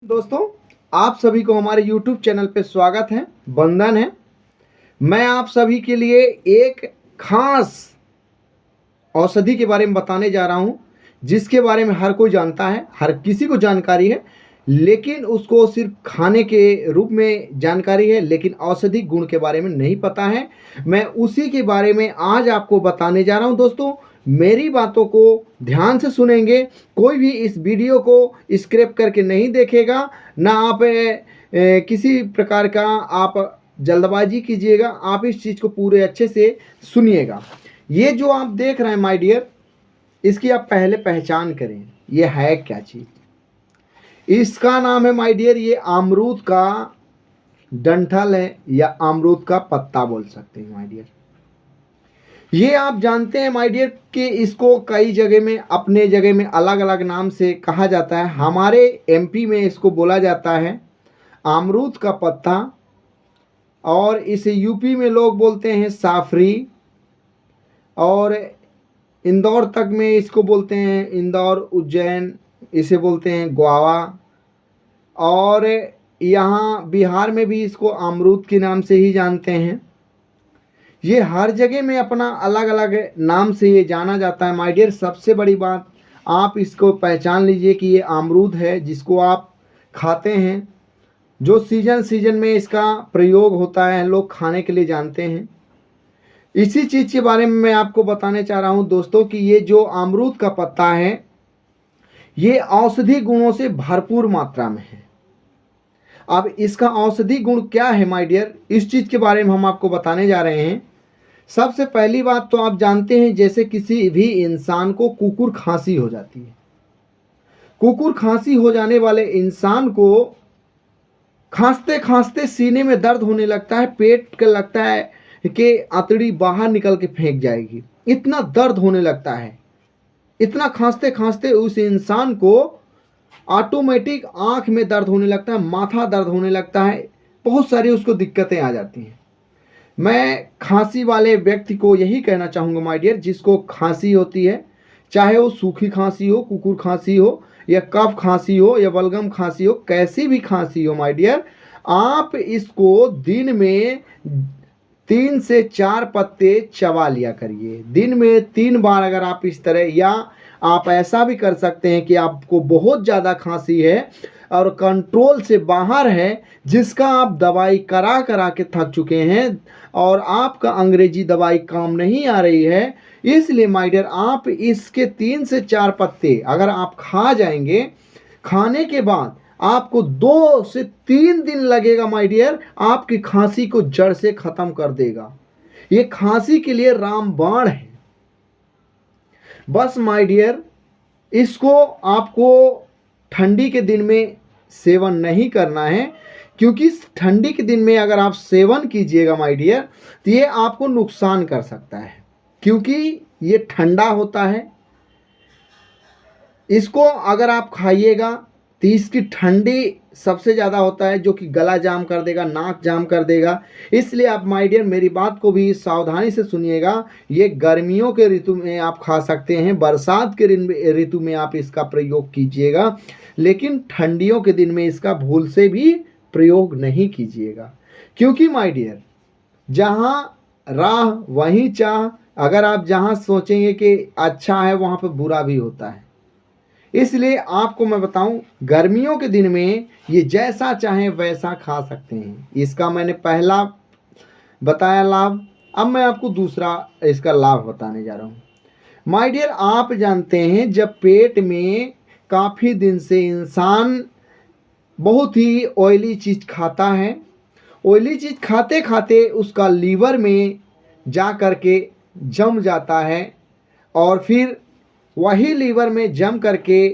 दोस्तों, आप सभी को हमारे YouTube चैनल पे स्वागत है, वंदन है। मैं आप सभी के लिए एक खास औषधि के बारे में बताने जा रहा हूं, जिसके बारे में हर कोई जानता है, हर किसी को जानकारी है, लेकिन उसको सिर्फ खाने के रूप में जानकारी है, लेकिन औषधि गुण के बारे में नहीं पता है। मैं उसी के बारे में आज आपको बताने जा रहा हूं। दोस्तों, मेरी बातों को ध्यान से सुनेंगे, कोई भी इस वीडियो को स्क्रैप करके नहीं देखेगा, ना आप किसी प्रकार का आप जल्दबाजी कीजिएगा। आप इस चीज़ को पूरे अच्छे से सुनिएगा। ये जो आप देख रहे हैं माय डियर, इसकी आप पहले पहचान करें, ये है क्या चीज़। इसका नाम है माय डियर, ये अमरूद का डंठल है या अमरूद का पत्ता बोल सकते हैं माय डियर। ये आप जानते हैं माय डियर कि इसको कई जगह में अपने जगह में अलग अलग नाम से कहा जाता है। हमारे एमपी में इसको बोला जाता है अमरूद का पत्ता, और इसे यूपी में लोग बोलते हैं साफरी, और इंदौर तक में इसको बोलते हैं, इंदौर उज्जैन इसे बोलते हैं ग्वावा, और यहाँ बिहार में भी इसको अमरूद के नाम से ही जानते हैं। ये हर जगह में अपना अलग अलग नाम से ये जाना जाता है माय डियर। सबसे बड़ी बात, आप इसको पहचान लीजिए कि ये अमरूद है जिसको आप खाते हैं, जो सीजन में इसका प्रयोग होता है, लोग खाने के लिए जानते हैं। इसी चीज़ के बारे में मैं आपको बताने चाह रहा हूँ दोस्तों कि ये जो अमरूद का पत्ता है, ये औषधि गुणों से भरपूर मात्रा में है। अब इसका औषधि गुण क्या है माय डियर, इस चीज़ के बारे में हम आपको बताने जा रहे हैं। सबसे पहली बात तो आप जानते हैं, जैसे किसी भी इंसान को कुकुर खांसी हो जाती है, कुकुर खांसी हो जाने वाले इंसान को खांसते खांसते सीने में दर्द होने लगता है, पेट का लगता है कि आंतड़ी बाहर निकल के फेंक जाएगी, इतना दर्द होने लगता है। इतना खांसते खांसते उस इंसान को ऑटोमेटिक आंख में दर्द होने लगता है, माथा दर्द होने लगता है, बहुत सारी उसको दिक्कतें आ जाती हैं। मैं खांसी वाले व्यक्ति को यही कहना चाहूँगा माय डियर, जिसको खांसी होती है, चाहे वो सूखी खांसी हो, कुकुर खांसी हो, या कफ खांसी हो, या बलगम खांसी हो, कैसी भी खांसी हो माय डियर, आप इसको दिन में 3 से 4 पत्ते चबा लिया करिए। दिन में 3 बार अगर आप इस तरह, या आप ऐसा भी कर सकते हैं कि आपको बहुत ज़्यादा खांसी है और कंट्रोल से बाहर है, जिसका आप दवाई करा करा के थक चुके हैं और आपका अंग्रेजी दवाई काम नहीं आ रही है, इसलिए माय डियर आप इसके 3 से 4 पत्ते अगर आप खा जाएंगे, खाने के बाद आपको 2 से 3 दिन लगेगा माय डियर, आपकी खांसी को जड़ से ख़त्म कर देगा। ये खांसी के लिए रामबाण है। बस माय डियर, इसको आपको ठंडी के दिन में सेवन नहीं करना है, क्योंकि इस ठंडी के दिन में अगर आप सेवन कीजिएगा माय डियर, तो ये आपको नुकसान कर सकता है, क्योंकि ये ठंडा होता है। इसको अगर आप खाइएगा तो इसकी ठंडी सबसे ज़्यादा होता है, जो कि गला जाम कर देगा, नाक जाम कर देगा। इसलिए आप माय डियर मेरी बात को भी सावधानी से सुनिएगा। ये गर्मियों के ऋतु में आप खा सकते हैं, बरसात के ऋतु में आप इसका प्रयोग कीजिएगा, लेकिन ठंडियों के दिन में इसका भूल से भी प्रयोग नहीं कीजिएगा, क्योंकि माय डियर जहाँ राह वहीं चाह, अगर आप जहाँ सोचेंगे कि अच्छा है वहाँ पर बुरा भी होता है। इसलिए आपको मैं बताऊं, गर्मियों के दिन में ये जैसा चाहें वैसा खा सकते हैं। इसका मैंने पहला बताया लाभ, अब मैं आपको दूसरा इसका लाभ बताने जा रहा हूँ। माय डियर, आप जानते हैं जब पेट में काफ़ी दिन से इंसान बहुत ही ऑयली चीज़ खाता है, ऑयली चीज़ खाते खाते उसका लीवर में जा कर के जम जाता है, और फिर वही लीवर में जम करके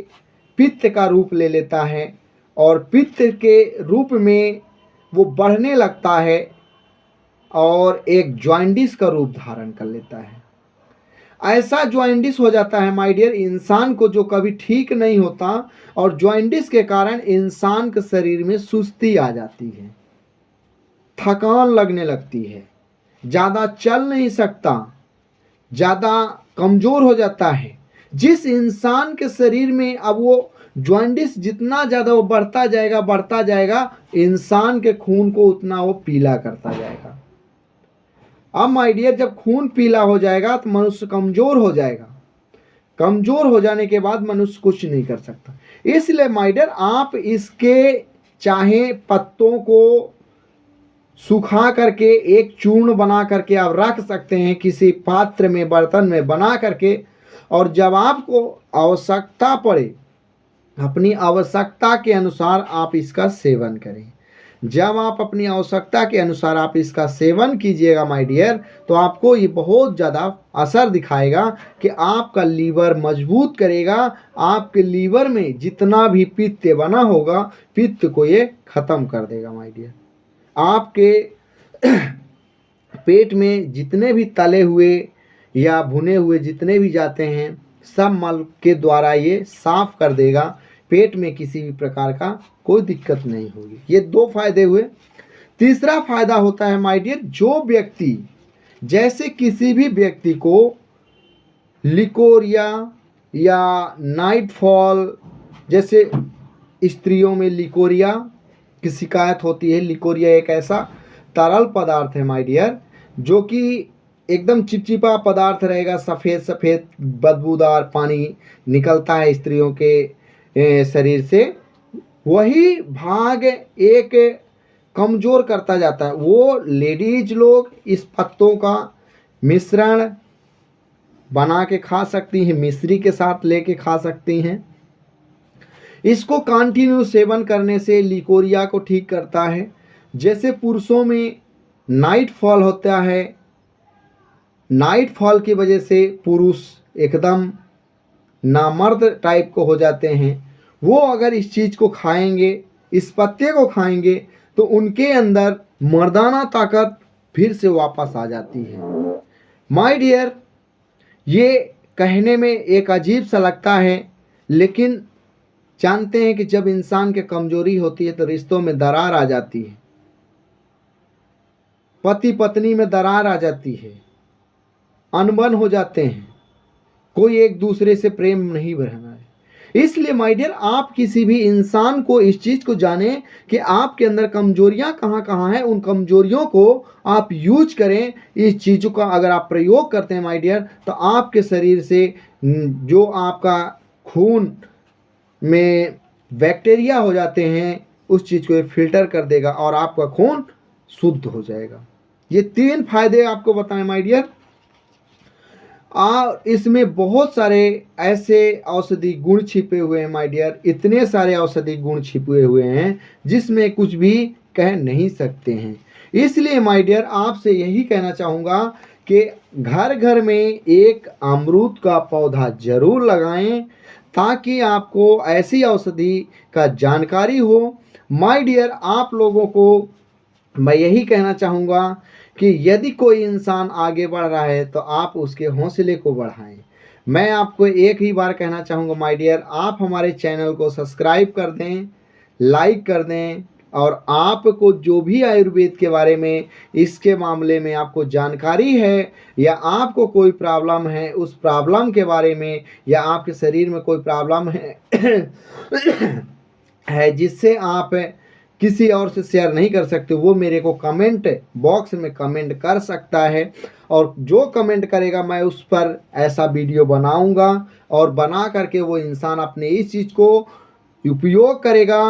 पित्त का रूप ले लेता है, और पित्त के रूप में वो बढ़ने लगता है और एक जॉइंडिस का रूप धारण कर लेता है। ऐसा जॉइंडिस हो जाता है माय डियर इंसान को, जो कभी ठीक नहीं होता, और जॉइंडिस के कारण इंसान के शरीर में सुस्ती आ जाती है, थकान लगने लगती है, ज़्यादा चल नहीं सकता, ज़्यादा कमज़ोर हो जाता है। जिस इंसान के शरीर में अब वो जॉन्डिस जितना ज़्यादा वो बढ़ता जाएगा, इंसान के खून को उतना वो पीला करता जाएगा। अब माय डियर, जब खून पीला हो जाएगा तो मनुष्य कमज़ोर हो जाएगा। कमज़ोर हो जाने के बाद मनुष्य कुछ नहीं कर सकता। इसलिए माय डियर, आप इसके चाहे पत्तों को सुखा करके एक चूर्ण बना करके आप रख सकते हैं किसी पात्र में, बर्तन में बना करके, और जब आपको आवश्यकता पड़े, अपनी आवश्यकता के अनुसार आप इसका सेवन करें। जब आप अपनी आवश्यकता के अनुसार आप इसका सेवन कीजिएगा माय डियर, तो आपको ये बहुत ज़्यादा असर दिखाएगा कि आपका लीवर मजबूत करेगा। आपके लीवर में जितना भी पित्त बना होगा, पित्त को ये ख़त्म कर देगा माय डियर। आपके पेट में जितने भी तले हुए या भुने हुए जितने भी जाते हैं, सब मल के द्वारा ये साफ कर देगा। पेट में किसी भी प्रकार का कोई दिक्कत नहीं होगी। ये 2 फायदे हुए। तीसरा फायदा होता है माय डियर, जो व्यक्ति, जैसे किसी भी व्यक्ति को लिकोरिया या नाइट फॉल, जैसे स्त्रियों में लिकोरिया की शिकायत होती है। लिकोरिया एक ऐसा तरल पदार्थ है माय डियर, जो कि एकदम चिपचिपा पदार्थ रहेगा, सफ़ेद सफ़ेद बदबूदार पानी निकलता है स्त्रियों के शरीर से। वही भाग एक कमज़ोर करता जाता है। वो लेडीज लोग इस पत्तों का मिश्रण बना के खा सकती हैं, मिश्री के साथ लेके खा सकती हैं। इसको कंटिन्यू सेवन करने से लिकोरिया को ठीक करता है। जैसे पुरुषों में नाइट फॉल होता है, नाइट फॉल की वजह से पुरुष एकदम नामर्द टाइप को हो जाते हैं, वो अगर इस चीज़ को खाएंगे, इस पत्ते को खाएंगे, तो उनके अंदर मर्दाना ताकत फिर से वापस आ जाती है। माय डियर, ये कहने में एक अजीब सा लगता है, लेकिन जानते हैं कि जब इंसान के कमजोरी होती है तो रिश्तों में दरार आ जाती है, पति पत्नी में दरार आ जाती है, अनबन हो जाते हैं, कोई एक दूसरे से प्रेम नहीं बढ़ना है। इसलिए माय डियर, आप किसी भी इंसान को इस चीज़ को जानें कि आपके अंदर कमजोरियां कहाँ कहाँ हैं, उन कमजोरियों को आप यूज करें। इस चीज़ों का अगर आप प्रयोग करते हैं माय डियर, तो आपके शरीर से जो आपका खून में बैक्टीरिया हो जाते हैं, उस चीज़ को ये फिल्टर कर देगा और आपका खून शुद्ध हो जाएगा। ये 3 फायदे आपको बताएं माय डियर। और इसमें बहुत सारे ऐसे औषधि गुण छिपे हुए हैं माय डियर, इतने सारे औषधि गुण छिपे हुए हैं जिसमें कुछ भी कह नहीं सकते हैं। इसलिए माय डियर, आपसे यही कहना चाहूँगा कि घर घर में एक अमरूद का पौधा ज़रूर लगाएं, ताकि आपको ऐसी औषधि का जानकारी हो। माय डियर, आप लोगों को मैं यही कहना चाहूँगा कि यदि कोई इंसान आगे बढ़ रहा है तो आप उसके हौसले को बढ़ाएं। मैं आपको एक ही बार कहना चाहूँगा माय डियर, आप हमारे चैनल को सब्सक्राइब कर दें, लाइक कर दें, और आपको जो भी आयुर्वेद के बारे में, इसके मामले में आपको जानकारी है, या आपको कोई प्रॉब्लम है उस प्रॉब्लम के बारे में, या आपके शरीर में कोई प्रॉब्लम है जिससे आप किसी और से शेयर नहीं कर सकते, वो मेरे को कमेंट बॉक्स में कमेंट कर सकता है, और जो कमेंट करेगा मैं उस पर ऐसा वीडियो बनाऊंगा, और बना करके वो इंसान अपने इस चीज़ को उपयोग करेगा।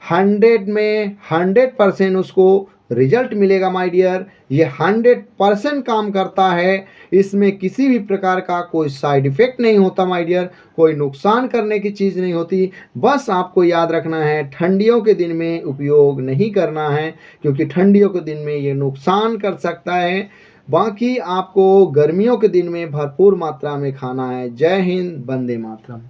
100 में 100% उसको रिजल्ट मिलेगा माय डियर। ये 100% काम करता है, इसमें किसी भी प्रकार का कोई साइड इफ़ेक्ट नहीं होता माय डियर, कोई नुकसान करने की चीज़ नहीं होती। बस आपको याद रखना है, ठंडियों के दिन में उपयोग नहीं करना है, क्योंकि ठंडियों के दिन में ये नुकसान कर सकता है। बाकी आपको गर्मियों के दिन में भरपूर मात्रा में खाना है। जय हिंद, वंदे मातरम।